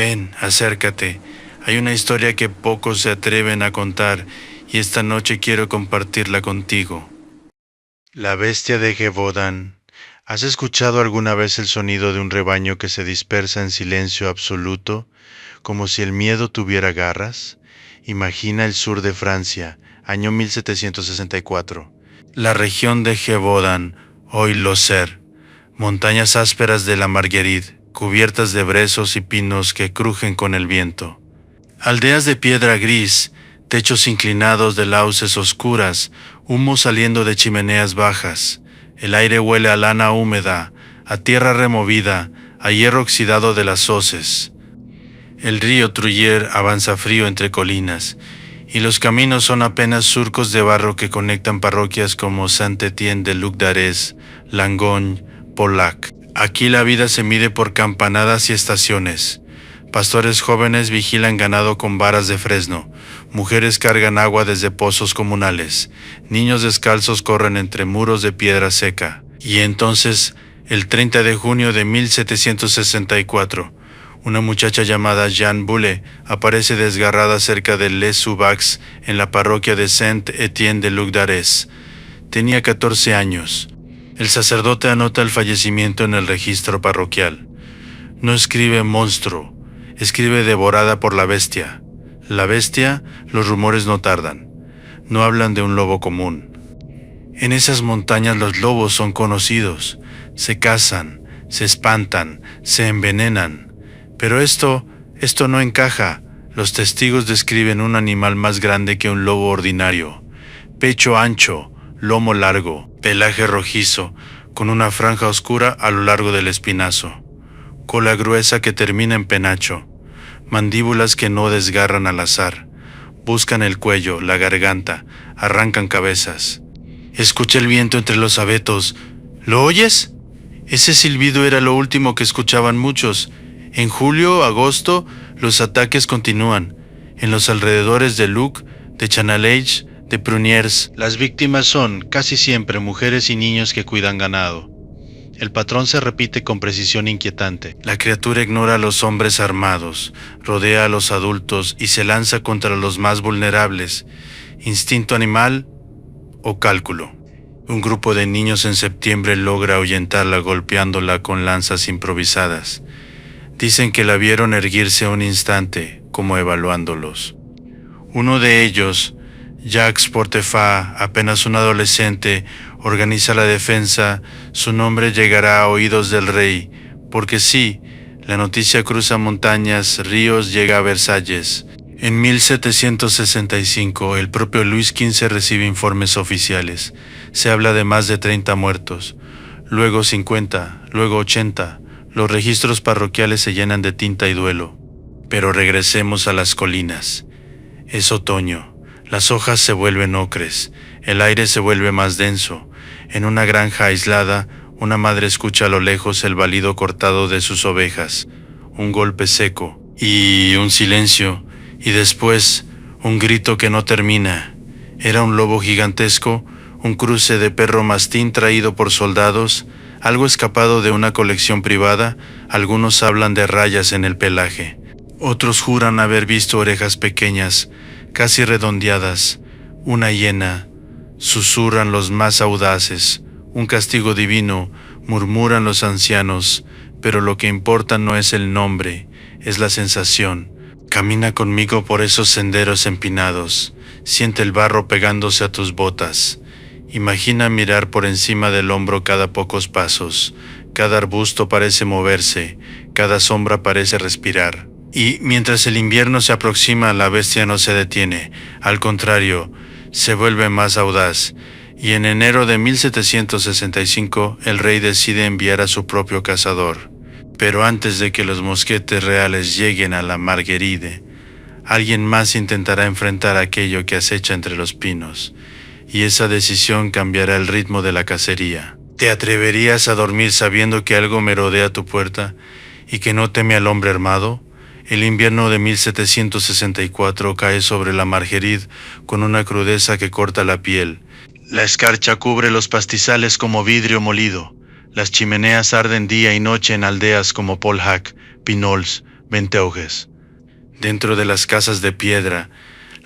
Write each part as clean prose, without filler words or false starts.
Ven, acércate. Hay una historia que pocos se atreven a contar y esta noche quiero compartirla contigo. La bestia de Gevaudan. ¿Has escuchado alguna vez el sonido de un rebaño que se dispersa en silencio absoluto, como si el miedo tuviera garras? Imagina el sur de Francia, año 1764. La región de Gevaudan, hoy Lozère, montañas ásperas de la Marguerite, cubiertas de brezos y pinos que crujen con el viento. Aldeas de piedra gris, techos inclinados de lauces oscuras, humo saliendo de chimeneas bajas. El aire huele a lana húmeda, a tierra removida, a hierro oxidado de las hoces. El río Truyère avanza frío entre colinas, y los caminos son apenas surcos de barro que conectan parroquias como Saint-Étienne-de-Luc d'Arès, Langogne, Pauillac. Aquí la vida se mide por campanadas y estaciones. Pastores jóvenes vigilan ganado con varas de fresno, mujeres cargan agua desde pozos comunales, niños descalzos corren entre muros de piedra seca. Y entonces, el 30 de junio de 1764, una muchacha llamada Jeanne Boulet aparece desgarrada cerca de Les Subacs en la parroquia de Saint-Étienne-de-Luc d'Arès. Tenía 14 años. El sacerdote anota el fallecimiento en el registro parroquial. No escribe monstruo, escribe devorada por la bestia. La bestia, los rumores no tardan. No hablan de un lobo común. En esas montañas los lobos son conocidos. Se cazan, se espantan, se envenenan. Pero esto no encaja. Los testigos describen un animal más grande que un lobo ordinario. Pecho ancho, lomo largo, pelaje rojizo, con una franja oscura a lo largo del espinazo. Cola gruesa que termina en penacho. Mandíbulas que no desgarran al azar. Buscan el cuello, la garganta, arrancan cabezas. Escuché el viento entre los abetos. ¿Lo oyes? Ese silbido era lo último que escuchaban muchos. En julio, agosto, los ataques continúan. En los alrededores de Luc, de Chanalage, de Pruniers, las víctimas son, casi siempre, mujeres y niños que cuidan ganado. El patrón se repite con precisión inquietante. La criatura ignora a los hombres armados, rodea a los adultos y se lanza contra los más vulnerables. Instinto animal o cálculo. Un grupo de niños en septiembre logra ahuyentarla golpeándola con lanzas improvisadas. Dicen que la vieron erguirse un instante, como evaluándolos. Uno de ellos, Jacques Portefeuille, apenas un adolescente, organiza la defensa. Su nombre llegará a oídos del rey, porque sí, la noticia cruza montañas, ríos, llega a Versalles. En 1765, el propio Luis XV recibe informes oficiales. Se habla de más de 30 muertos, luego 50, luego 80. Los registros parroquiales se llenan de tinta y duelo. Pero regresemos a las colinas. Es otoño. Las hojas se vuelven ocres. El aire se vuelve más denso. En una granja aislada, una madre escucha a lo lejos el balido cortado de sus ovejas. Un golpe seco. Y un silencio. Y después, un grito que no termina. Era un lobo gigantesco, un cruce de perro mastín traído por soldados, algo escapado de una colección privada. Algunos hablan de rayas en el pelaje. Otros juran haber visto orejas pequeñas, casi redondeadas, una hiena. Susurran los más audaces. Un castigo divino, murmuran los ancianos, pero lo que importa no es el nombre, es la sensación. Camina conmigo por esos senderos empinados. Siente el barro pegándose a tus botas. Imagina mirar por encima del hombro cada pocos pasos. Cada arbusto parece moverse, cada sombra parece respirar. Y mientras el invierno se aproxima, la bestia no se detiene. Al contrario, se vuelve más audaz. Y en enero de 1765, el rey decide enviar a su propio cazador. Pero antes de que los mosquetes reales lleguen a la Marguerite, alguien más intentará enfrentar aquello que acecha entre los pinos. Y esa decisión cambiará el ritmo de la cacería. ¿Te atreverías a dormir sabiendo que algo merodea tu puerta y que no teme al hombre armado? El invierno de 1764 cae sobre la Marguerite con una crudeza que corta la piel. La escarcha cubre los pastizales como vidrio molido. Las chimeneas arden día y noche en aldeas como Pauillac, Pinols, Venteauges. Dentro de las casas de piedra,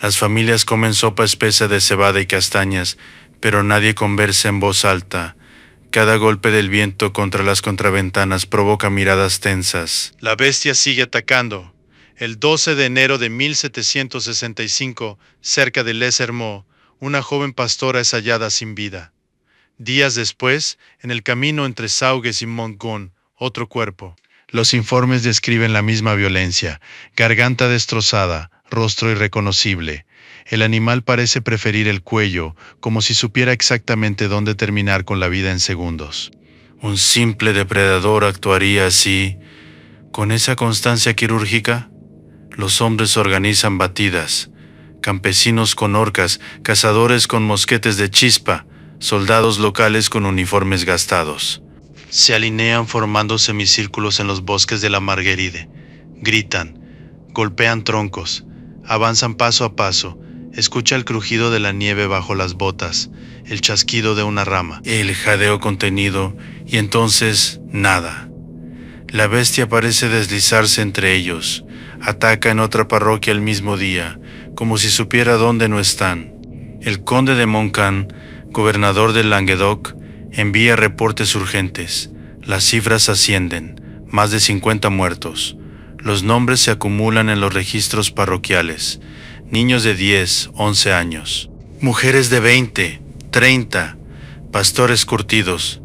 las familias comen sopa espesa de cebada y castañas, pero nadie conversa en voz alta. Cada golpe del viento contra las contraventanas provoca miradas tensas. La bestia sigue atacando. El 12 de enero de 1765, cerca de Les Hermots, una joven pastora es hallada sin vida. Días después, en el camino entre Saugues y Montgon, otro cuerpo. Los informes describen la misma violencia: garganta destrozada, rostro irreconocible. El animal parece preferir el cuello, como si supiera exactamente dónde terminar con la vida en segundos. ¿Un simple depredador actuaría así, con esa constancia quirúrgica? Los hombres organizan batidas, campesinos con horcas, cazadores con mosquetes de chispa, soldados locales con uniformes gastados. Se alinean formando semicírculos en los bosques de la Marguerite. Gritan, golpean troncos, avanzan paso a paso. Escucha el crujido de la nieve bajo las botas, el chasquido de una rama, el jadeo contenido, y entonces nada. La bestia parece deslizarse entre ellos. Ataca en otra parroquia el mismo día, como si supiera dónde no están. El conde de Montcalm, gobernador del Languedoc, envía reportes urgentes. Las cifras ascienden, más de 50 muertos. Los nombres se acumulan en los registros parroquiales. Niños de 10, 11 años. Mujeres de 20, 30. Pastores curtidos.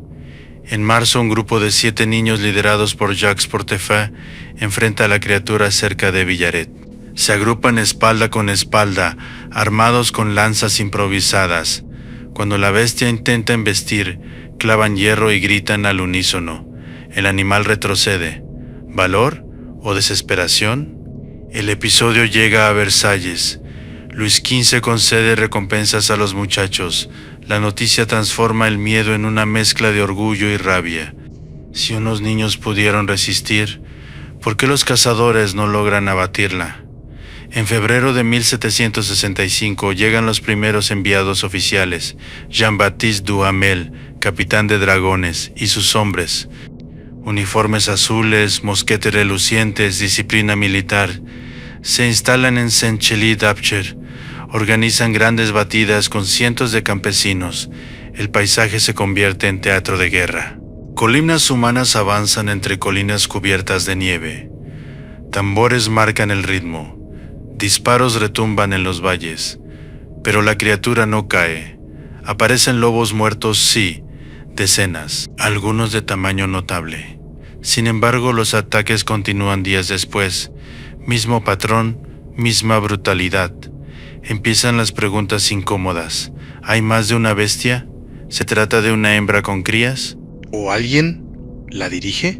En marzo, un grupo de 7 niños liderados por Jacques Portefeuille enfrenta a la criatura cerca de Villaret. Se agrupan espalda con espalda, armados con lanzas improvisadas. Cuando la bestia intenta embestir, clavan hierro y gritan al unísono. El animal retrocede. ¿Valor o desesperación? El episodio llega a Versalles. Luis XV concede recompensas a los muchachos. La noticia transforma el miedo en una mezcla de orgullo y rabia. Si unos niños pudieron resistir, ¿por qué los cazadores no logran abatirla? En febrero de 1765 llegan los primeros enviados oficiales, Jean-Baptiste Duhamel, capitán de dragones, y sus hombres. Uniformes azules, mosquetes relucientes, disciplina militar. Se instalan en Saint-Chély-d'Apcher. Organizan grandes batidas con cientos de campesinos. El paisaje se convierte en teatro de guerra. Columnas humanas avanzan entre colinas cubiertas de nieve. Tambores marcan el ritmo. Disparos retumban en los valles. Pero la criatura no cae. Aparecen lobos muertos, sí, decenas, algunos de tamaño notable. Sin embargo, los ataques continúan días después. Mismo patrón, misma brutalidad. Empiezan las preguntas incómodas. ¿Hay más de una bestia? ¿Se trata de una hembra con crías? ¿O alguien la dirige?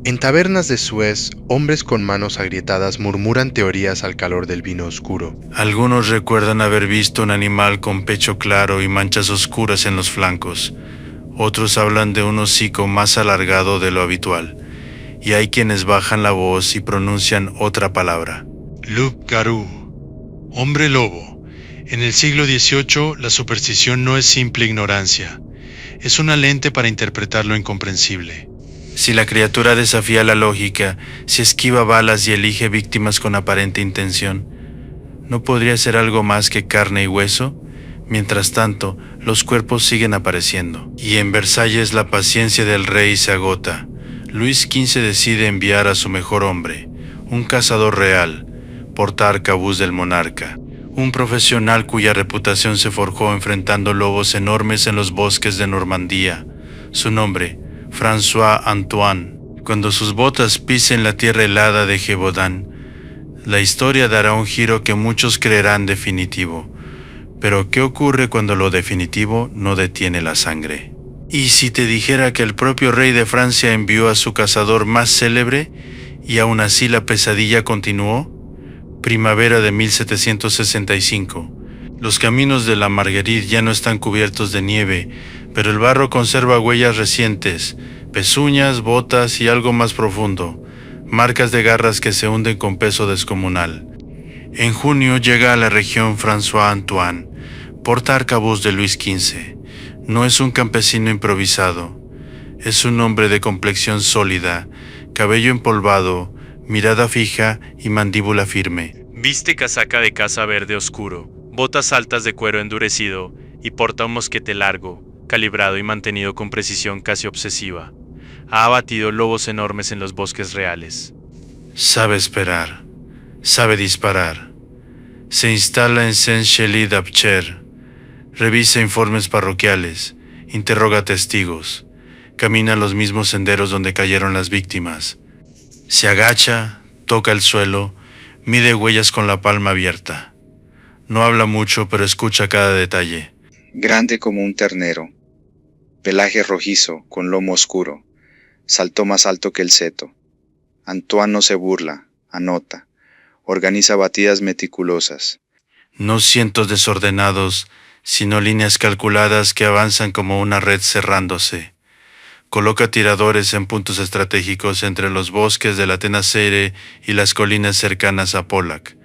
En tabernas de Suez, hombres con manos agrietadas murmuran teorías al calor del vino oscuro. Algunos recuerdan haber visto un animal con pecho claro y manchas oscuras en los flancos. Otros hablan de un hocico más alargado de lo habitual. Y hay quienes bajan la voz y pronuncian otra palabra. Loup-garou, hombre lobo. En el siglo XVIII, la superstición no es simple ignorancia. Es una lente para interpretar lo incomprensible. Si la criatura desafía la lógica, si esquiva balas y elige víctimas con aparente intención, ¿no podría ser algo más que carne y hueso? Mientras tanto, los cuerpos siguen apareciendo. Y en Versalles la paciencia del rey se agota. Luis XV decide enviar a su mejor hombre, un cazador real, porta-arcabuz del monarca, un profesional cuya reputación se forjó enfrentando lobos enormes en los bosques de Normandía. Su nombre, François Antoine. Cuando sus botas pisen la tierra helada de Gévaudan, la historia dará un giro que muchos creerán definitivo. Pero ¿qué ocurre cuando lo definitivo no detiene la sangre? ¿Y si te dijera que el propio rey de Francia envió a su cazador más célebre y aún así la pesadilla continuó? Primavera de 1765. Los caminos de la Marguerite ya no están cubiertos de nieve, pero el barro conserva huellas recientes, pezuñas, botas y algo más profundo, marcas de garras que se hunden con peso descomunal. En junio llega a la región François Antoine, porta-arcabuz de Luis XV. No es un campesino improvisado, es un hombre de complexión sólida, cabello empolvado, mirada fija y mandíbula firme. Viste casaca de caza verde oscuro, botas altas de cuero endurecido y porta un mosquete largo, calibrado y mantenido con precisión casi obsesiva. Ha abatido lobos enormes en los bosques reales. Sabe esperar, sabe disparar. Se instala en Saint-Chély-d'Apcher, revisa informes parroquiales, interroga testigos, camina los mismos senderos donde cayeron las víctimas. Se agacha, toca el suelo, mide huellas con la palma abierta. No habla mucho, pero escucha cada detalle. Grande como un ternero, pelaje rojizo con lomo oscuro, saltó más alto que el seto. Antoine no se burla, anota, organiza batidas meticulosas. No cientos desordenados, sino líneas calculadas que avanzan como una red cerrándose. Coloca tiradores en puntos estratégicos entre los bosques de la Tenasseire y las colinas cercanas a Pollack.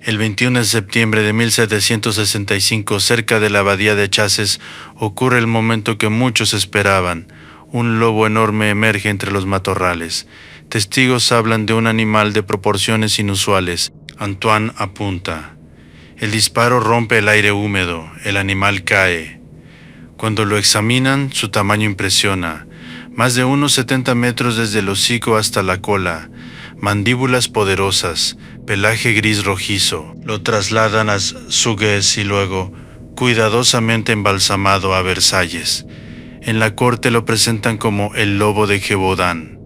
El 21 de septiembre de 1765, cerca de la abadía de Chasses, ocurre el momento que muchos esperaban. Un lobo enorme emerge entre los matorrales. Testigos hablan de un animal de proporciones inusuales. Antoine apunta. El disparo rompe el aire húmedo. El animal cae. Cuando lo examinan, su tamaño impresiona. Más de unos 70 metros desde el hocico hasta la cola. Mandíbulas poderosas, pelaje gris rojizo. Lo trasladan a Sugues y luego, cuidadosamente embalsamado, a Versalles. En la corte lo presentan como el lobo de Gévaudan.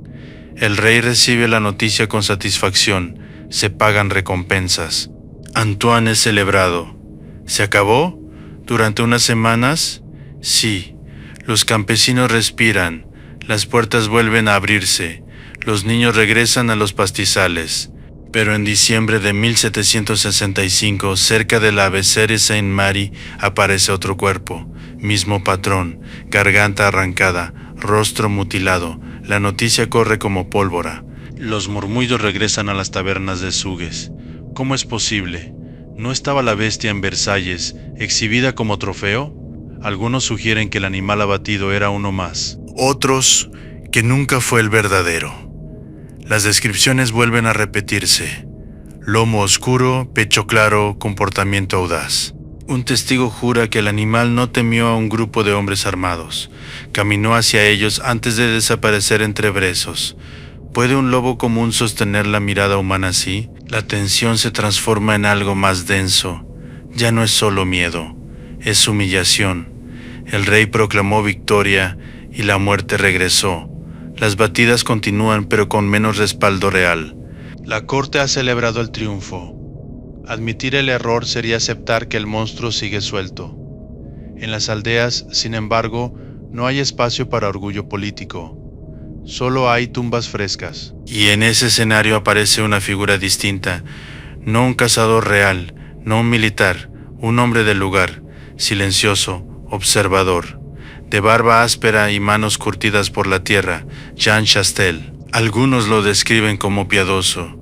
El rey recibe la noticia con satisfacción. Se pagan recompensas. Antoine es celebrado. ¿Se acabó? ¿Durante unas semanas? Sí. Los campesinos respiran. Las puertas vuelven a abrirse. Los niños regresan a los pastizales. Pero en diciembre de 1765, cerca de la Bessères-Saint-Marie, aparece otro cuerpo. Mismo patrón, garganta arrancada, rostro mutilado. La noticia corre como pólvora. Los murmullos regresan a las tabernas de Sugues. ¿Cómo es posible? ¿No estaba la bestia en Versalles, exhibida como trofeo? Algunos sugieren que el animal abatido era uno más. Otros, que nunca fue el verdadero. Las descripciones vuelven a repetirse. Lomo oscuro, pecho claro, comportamiento audaz. Un testigo jura que el animal no temió a un grupo de hombres armados. Caminó hacia ellos antes de desaparecer entre brezos. ¿Puede un lobo común sostener la mirada humana así? La tensión se transforma en algo más denso. Ya no es solo miedo, es humillación. El rey proclamó victoria y la muerte regresó. Las batidas continúan, pero con menos respaldo real. La corte ha celebrado el triunfo. Admitir el error sería aceptar que el monstruo sigue suelto. En las aldeas, sin embargo, no hay espacio para orgullo político. Solo hay tumbas frescas. Y en ese escenario aparece una figura distinta. No un cazador real, no un militar, un hombre del lugar, silencioso, observador. De barba áspera y manos curtidas por la tierra, Jean Chastel. Algunos lo describen como piadoso,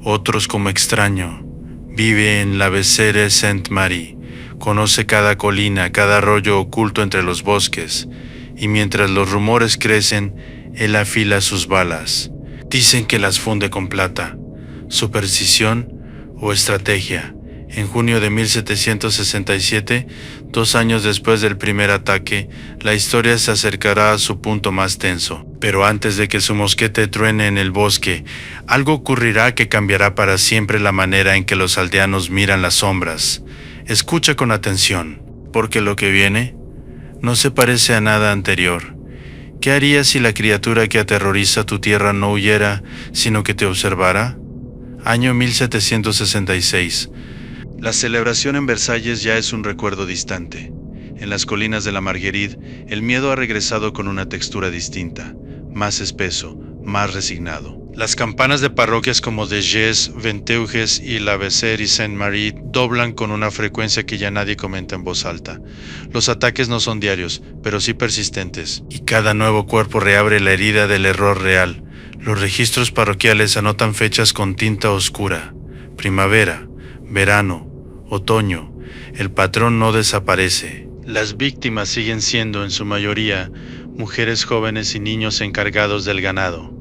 otros como extraño. Vive en la Bessères-Saint-Marie, conoce cada colina, cada arroyo oculto entre los bosques, y mientras los rumores crecen, él afila sus balas. Dicen que las funde con plata. ¿Superstición o estrategia? En junio de 1767, 2 años después del primer ataque, la historia se acercará a su punto más tenso. Pero antes de que su mosquete truene en el bosque, algo ocurrirá que cambiará para siempre la manera en que los aldeanos miran las sombras. Escucha con atención, porque lo que viene no se parece a nada anterior. ¿Qué harías si la criatura que aterroriza tu tierra no huyera, sino que te observara? Año 1766. La celebración en Versalles ya es un recuerdo distante. En las colinas de la Marguerite, el miedo ha regresado con una textura distinta, más espeso, más resignado. Las campanas de parroquias como de Gés, Venteuges y la Bessères-Saint-Marie doblan con una frecuencia que ya nadie comenta en voz alta. Los ataques no son diarios, pero sí persistentes. Y cada nuevo cuerpo reabre la herida del error real. Los registros parroquiales anotan fechas con tinta oscura. Primavera, verano, otoño. El patrón no desaparece. Las víctimas siguen siendo, en su mayoría, mujeres jóvenes y niños encargados del ganado.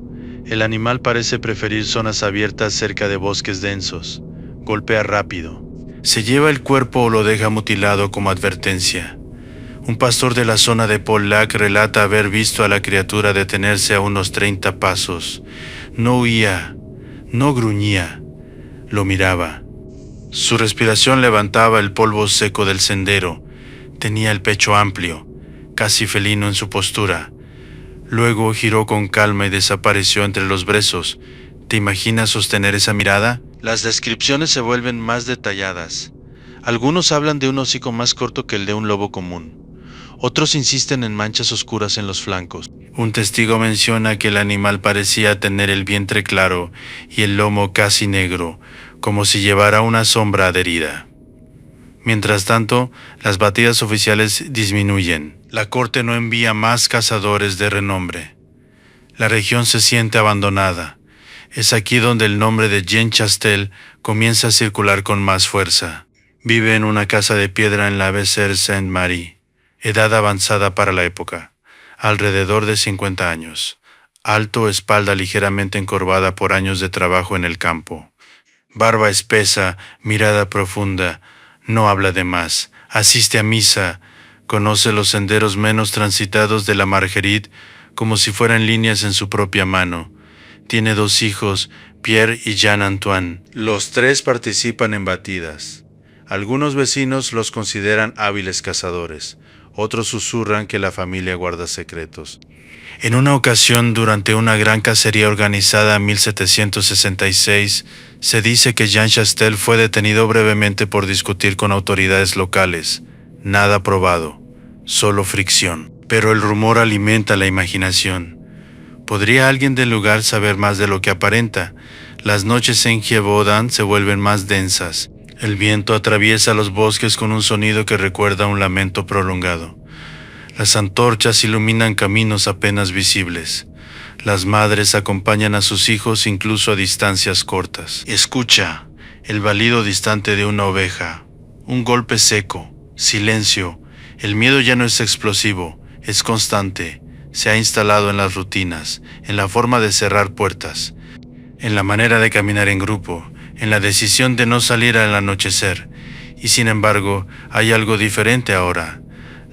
El animal parece preferir zonas abiertas cerca de bosques densos. Golpea rápido. Se lleva el cuerpo o lo deja mutilado como advertencia. Un pastor de la zona de Pollack relata haber visto a la criatura detenerse a unos 30 pasos. No huía, no gruñía, lo miraba. Su respiración levantaba el polvo seco del sendero. Tenía el pecho amplio, casi felino en su postura. Luego giró con calma y desapareció entre los brezos. ¿Te imaginas sostener esa mirada? Las descripciones se vuelven más detalladas. Algunos hablan de un hocico más corto que el de un lobo común. Otros insisten en manchas oscuras en los flancos. Un testigo menciona que el animal parecía tener el vientre claro y el lomo casi negro, como si llevara una sombra adherida. Mientras tanto, las batidas oficiales disminuyen. La corte no envía más cazadores de renombre. La región se siente abandonada. Es aquí donde el nombre de Jean Chastel comienza a circular con más fuerza. Vive en una casa de piedra en la Besser-Saint-Marie, edad avanzada para la época, alrededor de 50 años. Alto, espalda ligeramente encorvada por años de trabajo en el campo. Barba espesa, mirada profunda, no habla de más, asiste a misa, conoce los senderos menos transitados de la Marguerite como si fueran líneas en su propia mano. Tiene 2 hijos, Pierre y Jean-Antoine. Los 3 participan en batidas. Algunos vecinos los consideran hábiles cazadores, otros susurran que la familia guarda secretos. En una ocasión, durante una gran cacería organizada en 1766, se dice que Jean Chastel fue detenido brevemente por discutir con autoridades locales. Nada probado, solo fricción. Pero el rumor alimenta la imaginación. ¿Podría alguien del lugar saber más de lo que aparenta? Las noches en Gévaudan se vuelven más densas. El viento atraviesa los bosques con un sonido que recuerda un lamento prolongado. Las antorchas iluminan caminos apenas visibles. Las madres acompañan a sus hijos incluso a distancias cortas. Escucha el balido distante de una oveja. Un golpe seco. Silencio. El miedo ya no es explosivo, es constante. Se ha instalado en las rutinas, en la forma de cerrar puertas, en la manera de caminar en grupo, en la decisión de no salir al anochecer. Y sin embargo, hay algo diferente ahora.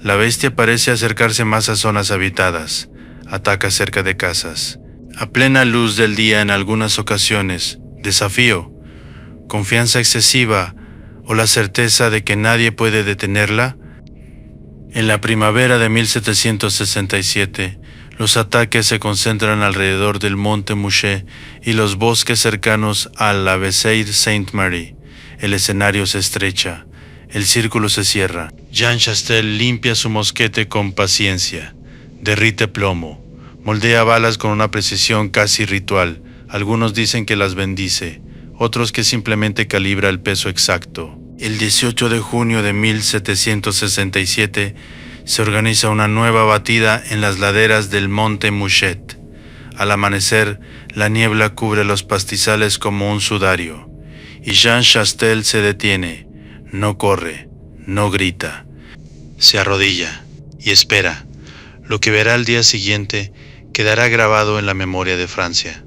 La bestia parece acercarse más a zonas habitadas. Ataca cerca de casas. A plena luz del día en algunas ocasiones. Desafío. Confianza excesiva o la certeza de que nadie puede detenerla. En la primavera de 1767, los ataques se concentran alrededor del Monte Mouchet y los bosques cercanos a la Besseir-Saint-Marie. El escenario se estrecha. El círculo se cierra. Jean Chastel limpia su mosquete con paciencia. Derrite plomo. Moldea balas con una precisión casi ritual. Algunos dicen que las bendice, otros que simplemente calibra el peso exacto. El 18 de junio de 1767 se organiza una nueva batida en las laderas del Monte Mouchet. Al amanecer, la niebla cubre los pastizales como un sudario, y Jean Chastel se detiene. No corre, no grita. Se arrodilla y espera. Lo que verá al día siguiente quedará grabado en la memoria de Francia,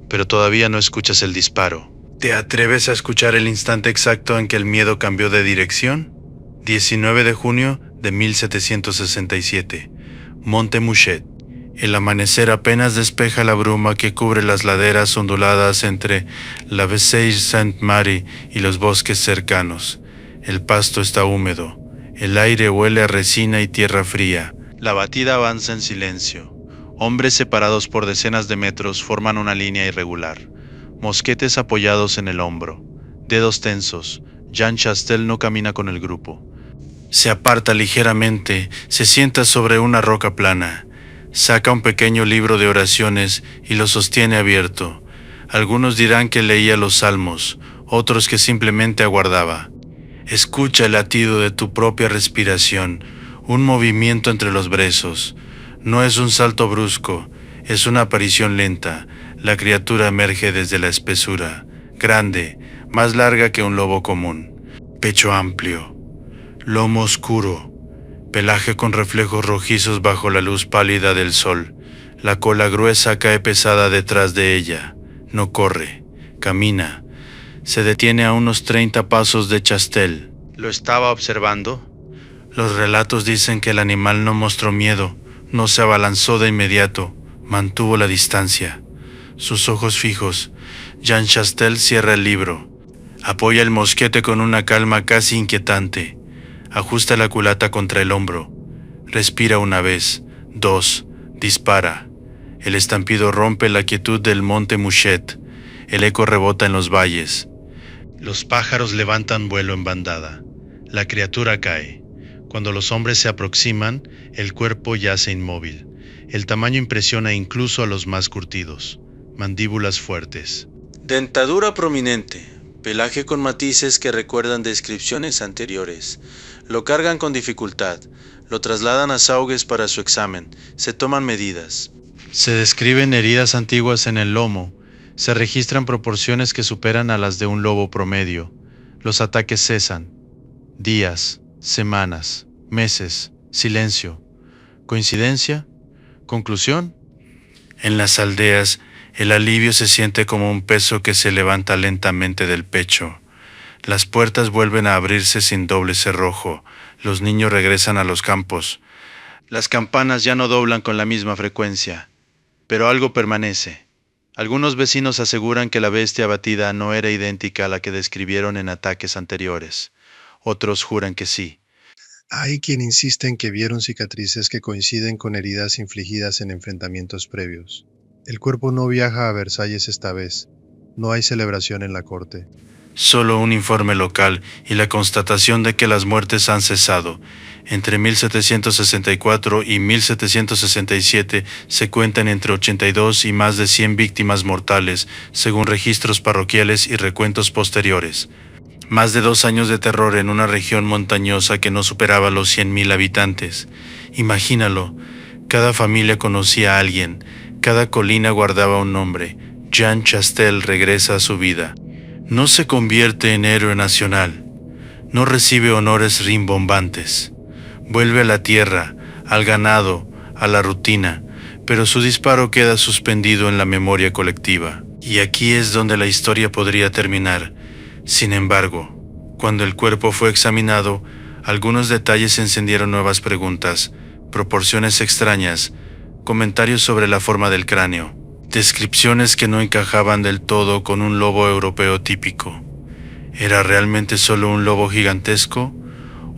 pero todavía no escuchas el disparo. ¿Te atreves a escuchar el instante exacto en que el miedo cambió de dirección? 19 de junio de 1767. Monte Mouchet. El amanecer apenas despeja la bruma que cubre las laderas onduladas entre la Besseir-Saint-Marie y los bosques cercanos. El pasto está húmedo. El aire huele a resina y tierra fría. La batida avanza en silencio. Hombres separados por decenas de metros forman una línea irregular. Mosquetes apoyados en el hombro. Dedos tensos. Jean Chastel no camina con el grupo. Se aparta ligeramente, se sienta sobre una roca plana. Saca un pequeño libro de oraciones y lo sostiene abierto. Algunos dirán que leía los salmos, otros que simplemente aguardaba. Escucha el latido de tu propia respiración, un movimiento entre los brezos. No es un salto brusco, es una aparición lenta. La criatura emerge desde la espesura, grande, más larga que un lobo común. Pecho amplio, lomo oscuro, pelaje con reflejos rojizos bajo la luz pálida del sol. La cola gruesa cae pesada detrás de ella. No corre, camina. Se detiene a unos 30 pasos de Chastel. ¿Lo estaba observando? Los relatos dicen que el animal no mostró miedo, no se abalanzó de inmediato, mantuvo la distancia. Sus ojos fijos. Jean Chastel cierra el libro. Apoya el mosquete con una calma casi inquietante. Ajusta la culata contra el hombro. Respira una vez, dos, dispara. El estampido rompe la quietud del monte Mouchet. El eco rebota en los valles. Los pájaros levantan vuelo en bandada. La criatura cae. Cuando los hombres se aproximan, el cuerpo yace inmóvil. El tamaño impresiona incluso a los más curtidos. Mandíbulas fuertes. Dentadura prominente. Pelaje con matices que recuerdan descripciones anteriores. Lo cargan con dificultad. Lo trasladan a Saugues para su examen. Se toman medidas. Se describen heridas antiguas en el lomo. Se registran proporciones que superan a las de un lobo promedio. Los ataques cesan. Días, semanas, meses, silencio. ¿Coincidencia? ¿Conclusión? En las aldeas, el alivio se siente como un peso que se levanta lentamente del pecho. Las puertas vuelven a abrirse sin doble cerrojo. Los niños regresan a los campos. Las campanas ya no doblan con la misma frecuencia, pero algo permanece. Algunos vecinos aseguran que la bestia abatida no era idéntica a la que describieron en ataques anteriores. Otros juran que sí. Hay quien insiste en que vieron cicatrices que coinciden con heridas infligidas en enfrentamientos previos. El cuerpo no viaja a Versalles esta vez. No hay celebración en la corte. Solo un informe local y la constatación de que las muertes han cesado. Entre 1764 y 1767 se cuentan entre 82 y más de 100 víctimas mortales, según registros parroquiales y recuentos posteriores. Más de 2 años de terror en una región montañosa que no superaba los 100,000 habitantes. Imagínalo, cada familia conocía a alguien, cada colina guardaba un nombre. Jean Chastel regresa a su vida. No se convierte en héroe nacional. No recibe honores rimbombantes. Vuelve a la tierra, al ganado, a la rutina, pero su disparo queda suspendido en la memoria colectiva. Y aquí es donde la historia podría terminar. Sin embargo, cuando el cuerpo fue examinado, algunos detalles encendieron nuevas preguntas, proporciones extrañas, comentarios sobre la forma del cráneo, descripciones que no encajaban del todo con un lobo europeo típico. ¿Era realmente solo un lobo gigantesco?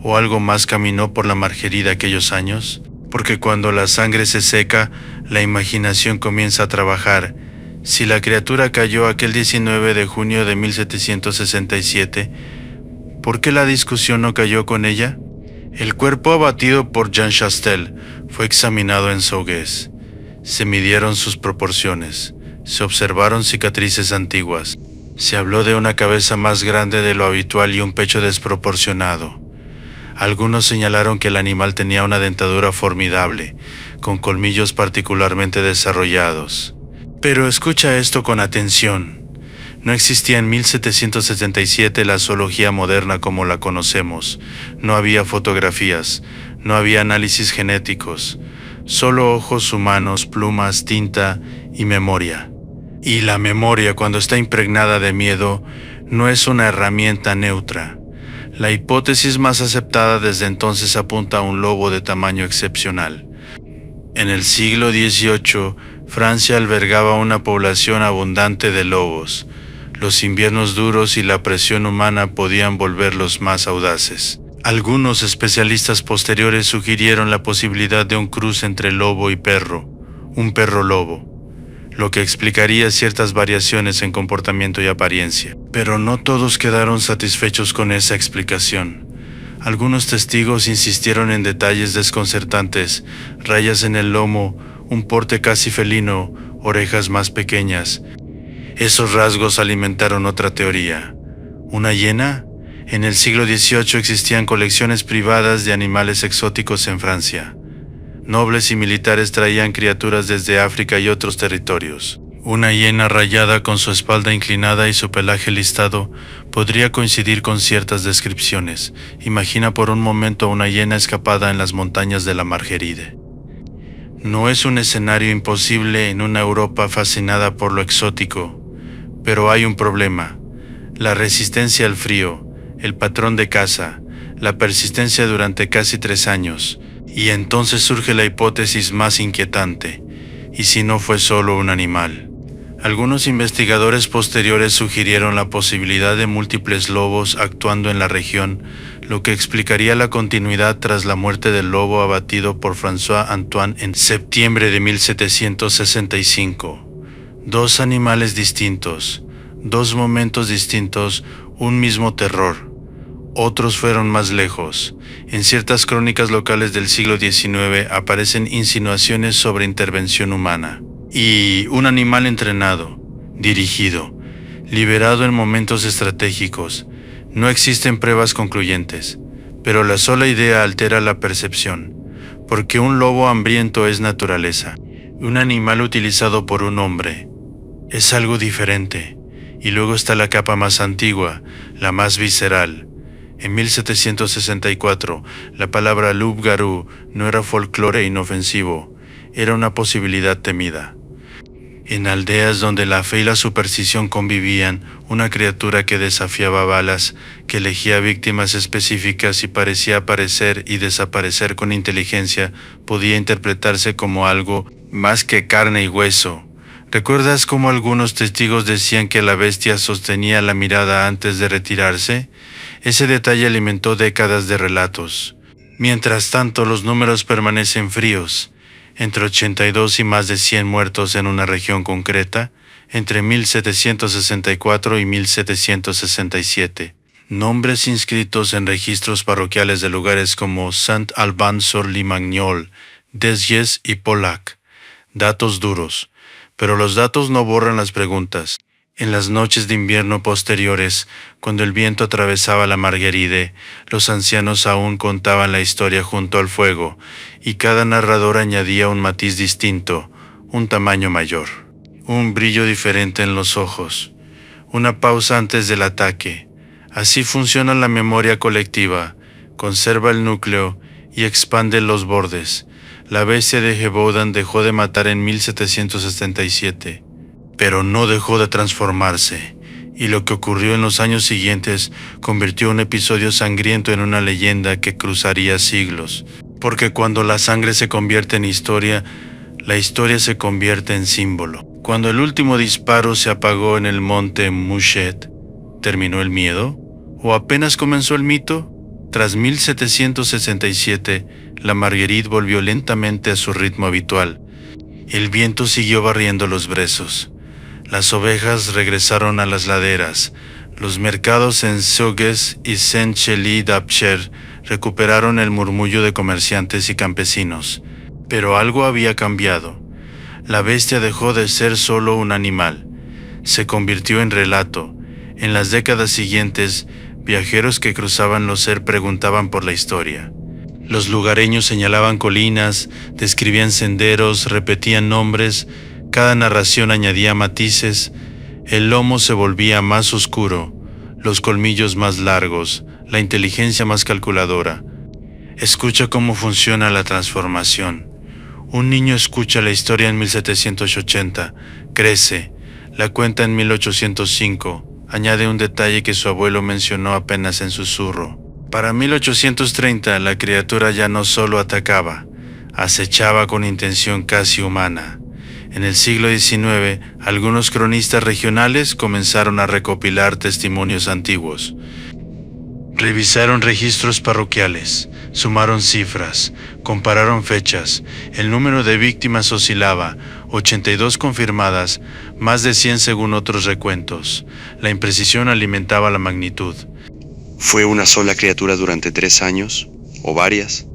¿O algo más caminó por la Margeride aquellos años? Porque cuando la sangre se seca, la imaginación comienza a trabajar. Si la criatura cayó aquel 19 de junio de 1767, ¿por qué la discusión no cayó con ella? El cuerpo abatido por Jean Chastel fue examinado en Saugues. Se midieron sus proporciones, se observaron cicatrices antiguas, se habló de una cabeza más grande de lo habitual y un pecho desproporcionado. Algunos señalaron que el animal tenía una dentadura formidable, con colmillos particularmente desarrollados. Pero escucha esto con atención. No existía en 1777 la zoología moderna como la conocemos. No había fotografías, no había análisis genéticos, solo ojos humanos, plumas, tinta y memoria. Y la memoria, cuando está impregnada de miedo, no es una herramienta neutra. La hipótesis más aceptada desde entonces apunta a un lobo de tamaño excepcional. En el siglo XVIII, Francia albergaba una población abundante de lobos. Los inviernos duros y la presión humana podían volverlos más audaces. Algunos especialistas posteriores sugirieron la posibilidad de un cruce entre lobo y perro, un perro lobo, lo que explicaría ciertas variaciones en comportamiento y apariencia. Pero no todos quedaron satisfechos con esa explicación. Algunos testigos insistieron en detalles desconcertantes, rayas en el lomo, un porte casi felino, orejas más pequeñas. Esos rasgos alimentaron otra teoría. ¿Una hiena? En el siglo XVIII existían colecciones privadas de animales exóticos en Francia. Nobles y militares traían criaturas desde África y otros territorios. Una hiena rayada con su espalda inclinada y su pelaje listado podría coincidir con ciertas descripciones. Imagina por un momento a una hiena escapada en las montañas de la Margeride. No es un escenario imposible en una Europa fascinada por lo exótico, pero hay un problema: la resistencia al frío, el patrón de caza, la persistencia durante casi 3 años, y entonces surge la hipótesis más inquietante: ¿y si no fue solo un animal? Algunos investigadores posteriores sugirieron la posibilidad de múltiples lobos actuando en la región, lo que explicaría la continuidad tras la muerte del lobo abatido por François Antoine en septiembre de 1765. 2 animales distintos, 2 momentos distintos, un mismo terror. Otros fueron más lejos. En ciertas crónicas locales del siglo XIX aparecen insinuaciones sobre intervención humana. Y un animal entrenado, dirigido, liberado en momentos estratégicos. No existen pruebas concluyentes, pero la sola idea altera la percepción, porque un lobo hambriento es naturaleza. Un animal utilizado por un hombre es algo diferente. Y luego está la capa más antigua, la más visceral. En 1764, la palabra loup-garou no era folclore inofensivo, era una posibilidad temida. En aldeas donde la fe y la superstición convivían, una criatura que desafiaba balas, que elegía víctimas específicas y parecía aparecer y desaparecer con inteligencia, podía interpretarse como algo más que carne y hueso. ¿Recuerdas cómo algunos testigos decían que la bestia sostenía la mirada antes de retirarse? Ese detalle alimentó décadas de relatos. Mientras tanto, los números permanecen fríos. Entre 82 y más de 100 muertos en una región concreta, entre 1764 y 1767. Nombres inscritos en registros parroquiales de lugares como Saint-Alban-sur-Limagnol, Desgies y Polac. Datos duros. Pero los datos no borran las preguntas. En las noches de invierno posteriores, cuando el viento atravesaba la Marguerite, los ancianos aún contaban la historia junto al fuego, y cada narrador añadía un matiz distinto, un tamaño mayor, un brillo diferente en los ojos, una pausa antes del ataque. Así funciona la memoria colectiva, conserva el núcleo y expande los bordes. La bestia de Gévaudan dejó de matar en 1777. Pero no dejó de transformarse, y lo que ocurrió en los años siguientes convirtió un episodio sangriento en una leyenda que cruzaría siglos. Porque cuando la sangre se convierte en historia, la historia se convierte en símbolo. Cuando el último disparo se apagó en el monte Mouchet, ¿terminó el miedo? ¿O apenas comenzó el mito? Tras 1767, la Marguerite volvió lentamente a su ritmo habitual. El viento siguió barriendo los brezos. Las ovejas regresaron a las laderas. Los mercados en Saugues y Saint-Chély-d'Apcher recuperaron el murmullo de comerciantes y campesinos. Pero algo había cambiado. La bestia dejó de ser solo un animal. Se convirtió en relato. En las décadas siguientes, viajeros que cruzaban los Ser preguntaban por la historia. Los lugareños señalaban colinas, describían senderos, repetían nombres. Cada narración añadía matices. El lomo se volvía más oscuro, los colmillos más largos, la inteligencia más calculadora. Escucha cómo funciona la transformación. Un niño escucha la historia en 1780, crece, la cuenta en 1805, añade un detalle que su abuelo mencionó apenas en susurro. Para 1830 la criatura ya no solo atacaba, acechaba con intención casi humana. En el siglo XIX, algunos cronistas regionales comenzaron a recopilar testimonios antiguos. Revisaron registros parroquiales, sumaron cifras, compararon fechas. El número de víctimas oscilaba, 82 confirmadas, más de 100 según otros recuentos. La imprecisión alimentaba la magnitud. ¿Fue una sola criatura durante 3 años? ¿O varias?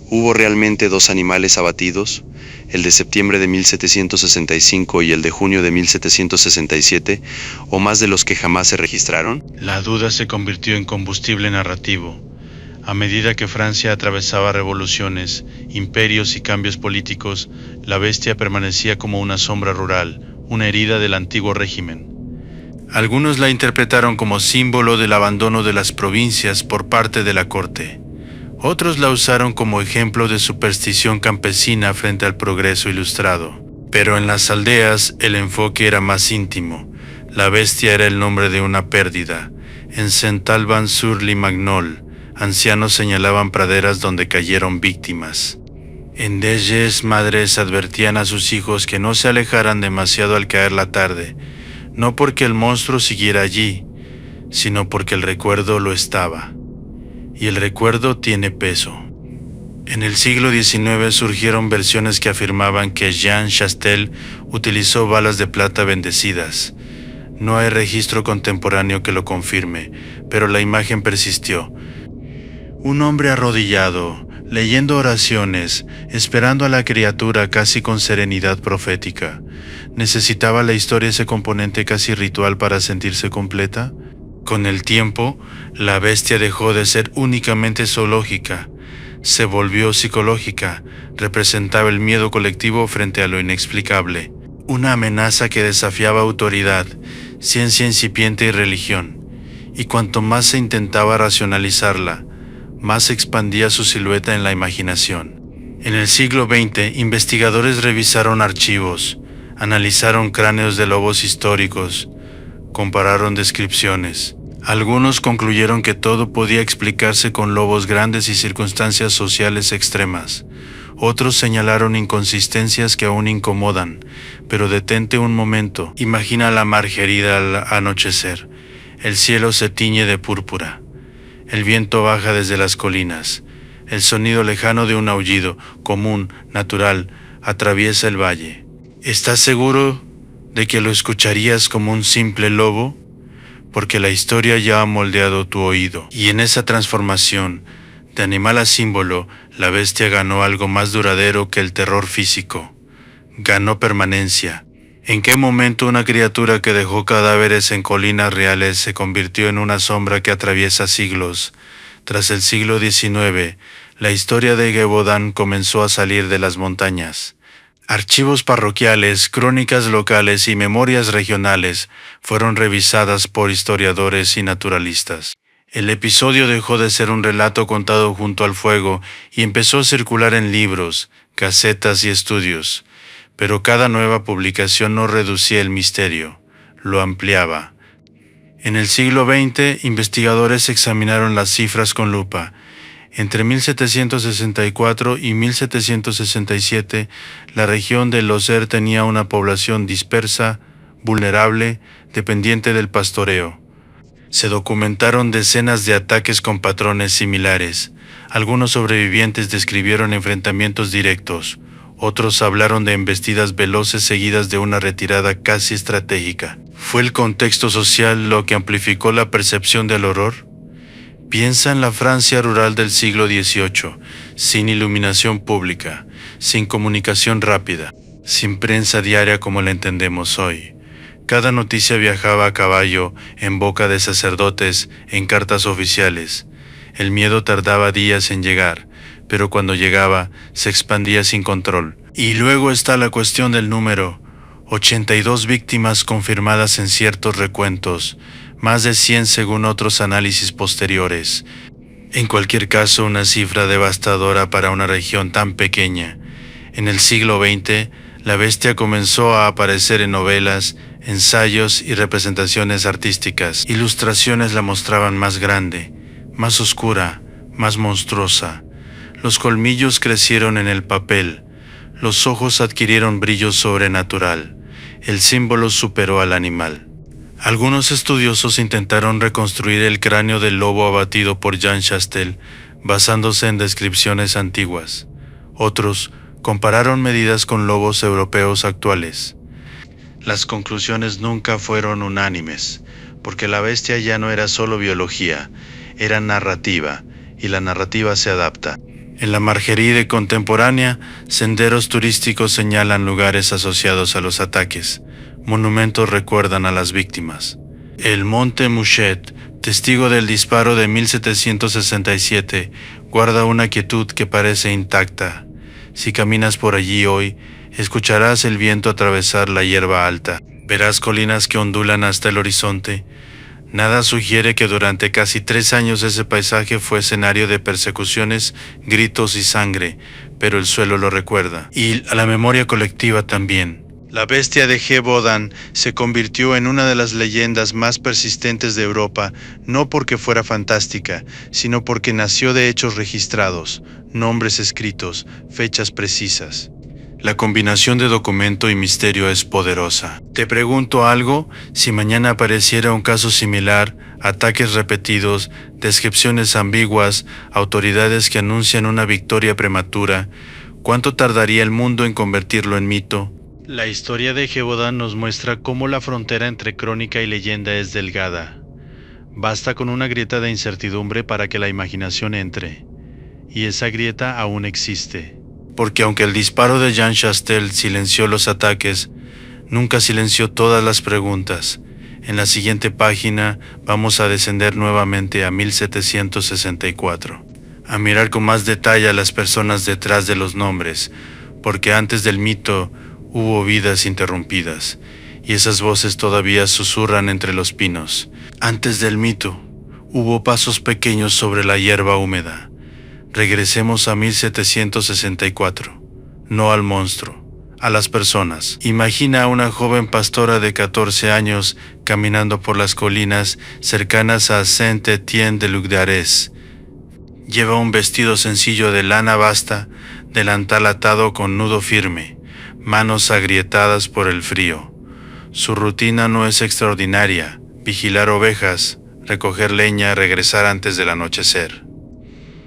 ¿Hubo realmente 2 animales abatidos? ¿El de septiembre de 1765 y el de junio de 1767, o más de los que jamás se registraron? La duda se convirtió en combustible narrativo. A medida que Francia atravesaba revoluciones, imperios y cambios políticos, la bestia permanecía como una sombra rural, una herida del antiguo régimen. Algunos la interpretaron como símbolo del abandono de las provincias por parte de la corte. Otros la usaron como ejemplo de superstición campesina frente al progreso ilustrado. Pero en las aldeas el enfoque era más íntimo. La bestia era el nombre de una pérdida. En Saint-Alban-sur-Limagnol, ancianos señalaban praderas donde cayeron víctimas. En Deyes, madres advertían a sus hijos que no se alejaran demasiado al caer la tarde, no porque el monstruo siguiera allí, sino porque el recuerdo lo estaba. Y el recuerdo tiene peso. En el siglo XIX surgieron versiones que afirmaban que Jean Chastel utilizó balas de plata bendecidas. No hay registro contemporáneo que lo confirme, pero la imagen persistió. Un hombre arrodillado, leyendo oraciones, esperando a la criatura casi con serenidad profética. ¿Necesitaba la historia ese componente casi ritual para sentirse completa? Con el tiempo, la bestia dejó de ser únicamente zoológica. Se volvió psicológica, representaba el miedo colectivo frente a lo inexplicable. Una amenaza que desafiaba autoridad, ciencia incipiente y religión. Y cuanto más se intentaba racionalizarla, más se expandía su silueta en la imaginación. En el siglo XX, investigadores revisaron archivos, analizaron cráneos de lobos históricos, compararon descripciones. Algunos concluyeron que todo podía explicarse con lobos grandes y circunstancias sociales extremas. Otros señalaron inconsistencias que aún incomodan, pero detente un momento, imagina la Margerida al anochecer. El cielo se tiñe de púrpura. El viento baja desde las colinas. El sonido lejano de un aullido, común, natural, atraviesa el valle. ¿Estás seguro de que lo escucharías como un simple lobo? Porque la historia ya ha moldeado tu oído. Y en esa transformación, de animal a símbolo, la bestia ganó algo más duradero que el terror físico. Ganó permanencia. ¿En qué momento una criatura que dejó cadáveres en colinas reales se convirtió en una sombra que atraviesa siglos? Tras el siglo XIX, la historia de Gévaudan comenzó a salir de las montañas. Archivos parroquiales, crónicas locales y memorias regionales fueron revisadas por historiadores y naturalistas. El episodio dejó de ser un relato contado junto al fuego y empezó a circular en libros, casetas y estudios. Pero cada nueva publicación no reducía el misterio, lo ampliaba. En el siglo XX, investigadores examinaron las cifras con lupa. Entre 1764 y 1767, la región de Lozère tenía una población dispersa, vulnerable, dependiente del pastoreo. Se documentaron decenas de ataques con patrones similares. Algunos sobrevivientes describieron enfrentamientos directos. Otros hablaron de embestidas veloces seguidas de una retirada casi estratégica. ¿Fue el contexto social lo que amplificó la percepción del horror? Piensa en la Francia rural del siglo XVIII, sin iluminación pública, sin comunicación rápida, sin prensa diaria como la entendemos hoy. Cada noticia viajaba a caballo, en boca de sacerdotes, en cartas oficiales. El miedo tardaba días en llegar, pero cuando llegaba, se expandía sin control. Y luego está la cuestión del número. 82 víctimas confirmadas en ciertos recuentos, más de 100 según otros análisis posteriores. En cualquier caso, una cifra devastadora para una región tan pequeña. En el siglo XX, la bestia comenzó a aparecer en novelas, ensayos y representaciones artísticas. Ilustraciones la mostraban más grande, más oscura, más monstruosa. Los colmillos crecieron en el papel, los ojos adquirieron brillo sobrenatural. El símbolo superó al animal. Algunos estudiosos intentaron reconstruir el cráneo del lobo abatido por Jean Chastel, basándose en descripciones antiguas. Otros compararon medidas con lobos europeos actuales. Las conclusiones nunca fueron unánimes, porque la bestia ya no era solo biología, era narrativa, y la narrativa se adapta. En la Margeride contemporánea, senderos turísticos señalan lugares asociados a los ataques. Monumentos recuerdan a las víctimas. El Monte Mouchet, testigo del disparo de 1767, guarda una quietud que parece intacta. Si caminas por allí hoy, escucharás el viento atravesar la hierba alta. Verás colinas que ondulan hasta el horizonte. Nada sugiere que durante casi 3 años ese paisaje fue escenario de persecuciones, gritos y sangre, pero el suelo lo recuerda, y a la memoria colectiva también. La bestia de Gévaudan se convirtió en una de las leyendas más persistentes de Europa, no porque fuera fantástica, sino porque nació de hechos registrados, nombres escritos, fechas precisas. La combinación de documento y misterio es poderosa. Te pregunto algo, si mañana apareciera un caso similar, ataques repetidos, descripciones ambiguas, autoridades que anuncian una victoria prematura, ¿cuánto tardaría el mundo en convertirlo en mito? La historia de Gévaudan nos muestra cómo la frontera entre crónica y leyenda es delgada. Basta con una grieta de incertidumbre para que la imaginación entre, y esa grieta aún existe. Porque aunque el disparo de Jean Chastel silenció los ataques, nunca silenció todas las preguntas. En la siguiente página vamos a descender nuevamente a 1764, a mirar con más detalle a las personas detrás de los nombres, porque antes del mito hubo vidas interrumpidas, y esas voces todavía susurran entre los pinos. Antes del mito hubo pasos pequeños sobre la hierba húmeda. Regresemos a 1764, no al monstruo, a las personas. Imagina a una joven pastora de 14 años caminando por las colinas cercanas a Saint-Étienne-de-Lugdarès. Lleva un vestido sencillo de lana basta, delantal atado con nudo firme, manos agrietadas por el frío. Su rutina no es extraordinaria: vigilar ovejas, recoger leña, regresar antes del anochecer.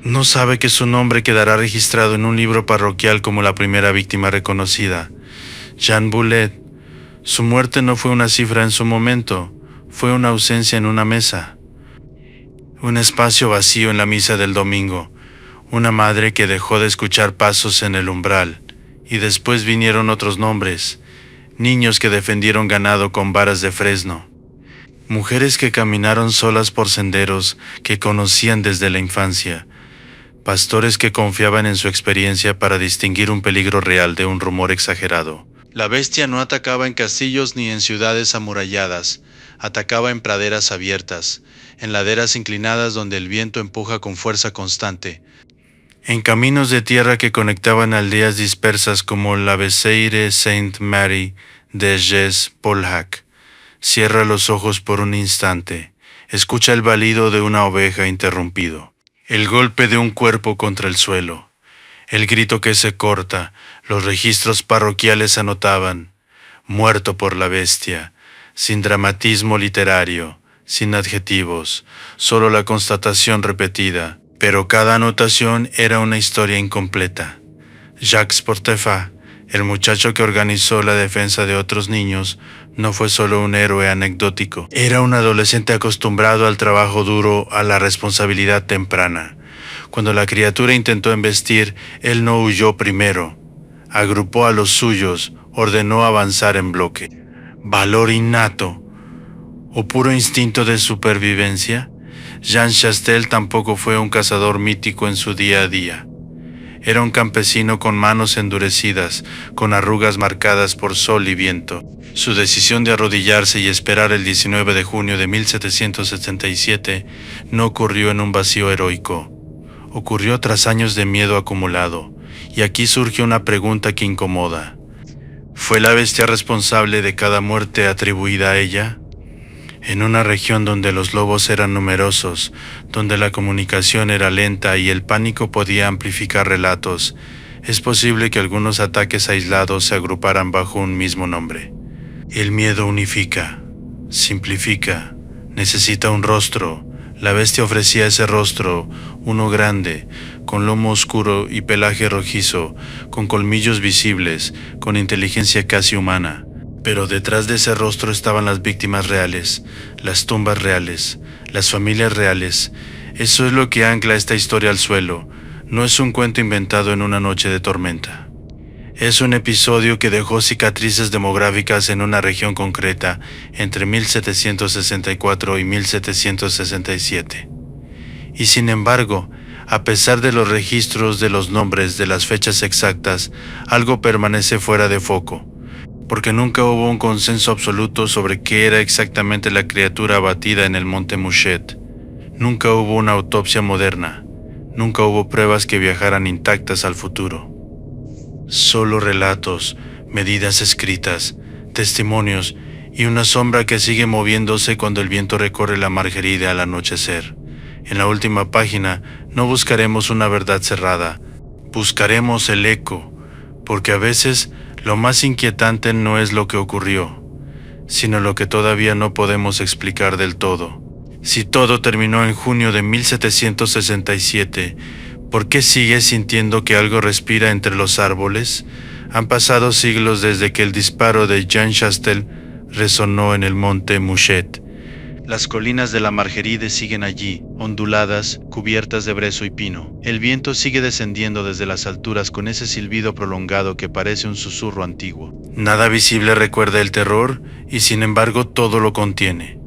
No sabe que su nombre quedará registrado en un libro parroquial como la primera víctima reconocida, Jean Boulet. Su muerte no fue una cifra en su momento, fue una ausencia en una mesa. Un espacio vacío en la misa del domingo, una madre que dejó de escuchar pasos en el umbral, y después vinieron otros nombres, niños que defendieron ganado con varas de fresno, mujeres que caminaron solas por senderos que conocían desde la infancia, pastores que confiaban en su experiencia para distinguir un peligro real de un rumor exagerado. La bestia no atacaba en castillos ni en ciudades amuralladas, atacaba en praderas abiertas, en laderas inclinadas donde el viento empuja con fuerza constante, en caminos de tierra que conectaban aldeas dispersas como la Besseyre Sainte-Marie de Ges-Polhac. Cierra los ojos por un instante, escucha el balido de una oveja interrumpido, el golpe de un cuerpo contra el suelo, el grito que se corta. Los registros parroquiales anotaban: muerto por la bestia, sin dramatismo literario, sin adjetivos, solo la constatación repetida, pero cada anotación era una historia incompleta. Jacques Portefa, el muchacho que organizó la defensa de otros niños, no fue solo un héroe anecdótico, era un adolescente acostumbrado al trabajo duro, a la responsabilidad temprana. Cuando la criatura intentó embestir, él no huyó primero. Agrupó a los suyos, ordenó avanzar en bloque. ¿Valor innato o puro instinto de supervivencia? Jean Chastel tampoco fue un cazador mítico en su día a día. Era un campesino con manos endurecidas, con arrugas marcadas por sol y viento. Su decisión de arrodillarse y esperar el 19 de junio de 1777 no ocurrió en un vacío heroico. Ocurrió tras años de miedo acumulado, y aquí surge una pregunta que incomoda. ¿Fue la bestia responsable de cada muerte atribuida a ella? En una región donde los lobos eran numerosos, donde la comunicación era lenta y el pánico podía amplificar relatos, es posible que algunos ataques aislados se agruparan bajo un mismo nombre. El miedo unifica, simplifica, necesita un rostro. La bestia ofrecía ese rostro, uno grande, con lomo oscuro y pelaje rojizo, con colmillos visibles, con inteligencia casi humana. Pero detrás de ese rostro estaban las víctimas reales, las tumbas reales, las familias reales. Eso es lo que ancla esta historia al suelo. No es un cuento inventado en una noche de tormenta. Es un episodio que dejó cicatrices demográficas en una región concreta entre 1764 y 1767. Y sin embargo, a pesar de los registros de los nombres, de las fechas exactas, algo permanece fuera de foco. porque nunca hubo un consenso absoluto sobre qué era exactamente la criatura abatida en el monte Mushet. Nunca hubo una autopsia moderna. Nunca hubo pruebas que viajaran intactas al futuro. Solo relatos, medidas escritas, testimonios y una sombra que sigue moviéndose cuando el viento recorre la Margeride al anochecer. En la última página no buscaremos una verdad cerrada, buscaremos el eco, porque a veces lo más inquietante no es lo que ocurrió, sino lo que todavía no podemos explicar del todo. Si todo terminó en junio de 1767, ¿por qué sigues sintiendo que algo respira entre los árboles? Han pasado siglos desde que el disparo de Jean Chastel resonó en el monte Mushet. Las colinas de la Margeride siguen allí, onduladas, cubiertas de brezo y pino. El viento sigue descendiendo desde las alturas con ese silbido prolongado que parece un susurro antiguo. Nada visible recuerda el terror y sin embargo todo lo contiene.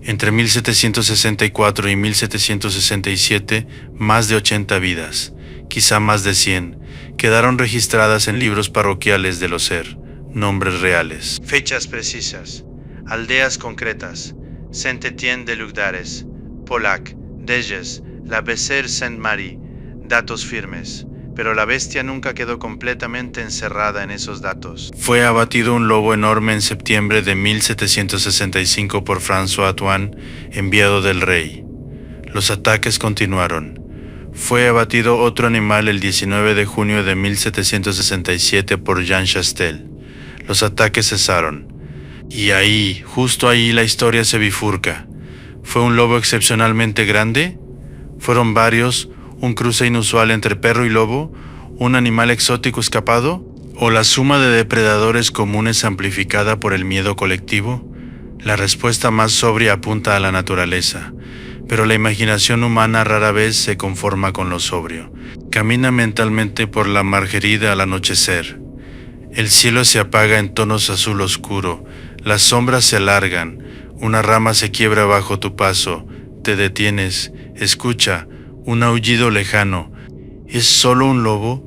Entre 1764 y 1767, más de 80 vidas, quizá más de 100, quedaron registradas en libros parroquiales de Auxerre, nombres reales. Fechas precisas, aldeas concretas, Saint-Étienne-de-Lugdares, Polac, Deges, La Bessère-Saint-Marie, datos firmes. Pero la bestia nunca quedó completamente encerrada en esos datos. Fue abatido un lobo enorme en septiembre de 1765 por François Antoine, enviado del rey. Los ataques continuaron. Fue abatido otro animal el 19 de junio de 1767 por Jean Chastel. Los ataques cesaron. Y ahí, justo ahí, la historia se bifurca. ¿Fue un lobo excepcionalmente grande? ¿Fueron varios? ¿Un cruce inusual entre perro y lobo? ¿Un animal exótico escapado? ¿O la suma de depredadores comunes amplificada por el miedo colectivo? La respuesta más sobria apunta a la naturaleza, pero la imaginación humana rara vez se conforma con lo sobrio. Camina mentalmente por la Margeride al anochecer. El cielo se apaga en tonos azul oscuro, las sombras se alargan, una rama se quiebra bajo tu paso, te detienes, escucha, un aullido lejano. ¿Es solo un lobo?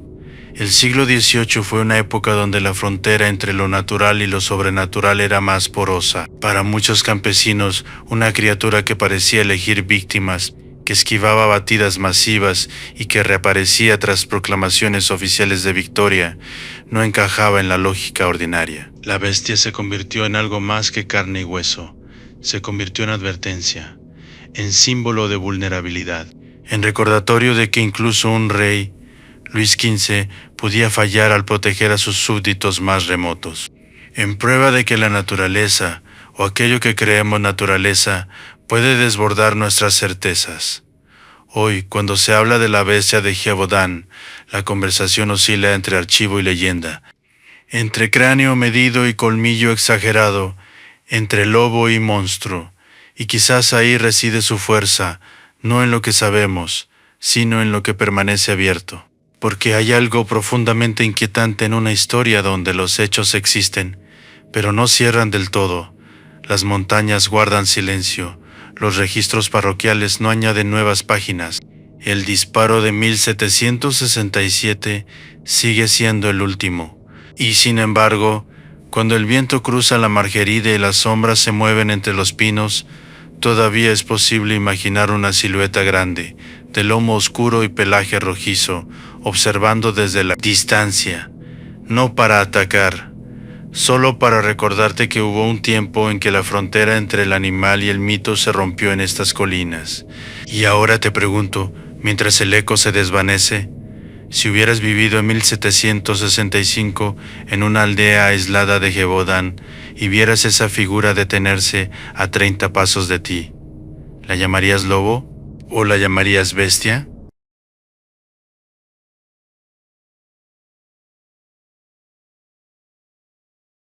El siglo XVIII fue una época donde la frontera entre lo natural y lo sobrenatural era más porosa. Para muchos campesinos, una criatura que parecía elegir víctimas, que esquivaba batidas masivas y que reaparecía tras proclamaciones oficiales de victoria, no encajaba en la lógica ordinaria. La bestia se convirtió en algo más que carne y hueso. Se convirtió en advertencia, en símbolo de vulnerabilidad, en recordatorio de que incluso un rey, Luis XV, podía fallar al proteger a sus súbditos más remotos. En prueba de que la naturaleza, o aquello que creemos naturaleza, puede desbordar nuestras certezas. Hoy, cuando se habla de la bestia de Gévaudan, la conversación oscila entre archivo y leyenda, entre cráneo medido y colmillo exagerado, entre lobo y monstruo, y quizás ahí reside su fuerza, no en lo que sabemos, sino en lo que permanece abierto. Porque hay algo profundamente inquietante en una historia donde los hechos existen, pero no cierran del todo. Las montañas guardan silencio, los registros parroquiales no añaden nuevas páginas. El disparo de 1767 sigue siendo el último. Y sin embargo, cuando el viento cruza la Margeride y las sombras se mueven entre los pinos, todavía es posible imaginar una silueta grande, de lomo oscuro y pelaje rojizo, observando desde la distancia, no para atacar, solo para recordarte que hubo un tiempo en que la frontera entre el animal y el mito se rompió en estas colinas. Y ahora te pregunto, mientras el eco se desvanece, si hubieras vivido en 1765 en una aldea aislada de Gévaudan y vieras esa figura detenerse a 30 pasos de ti, ¿la llamarías lobo o la llamarías bestia?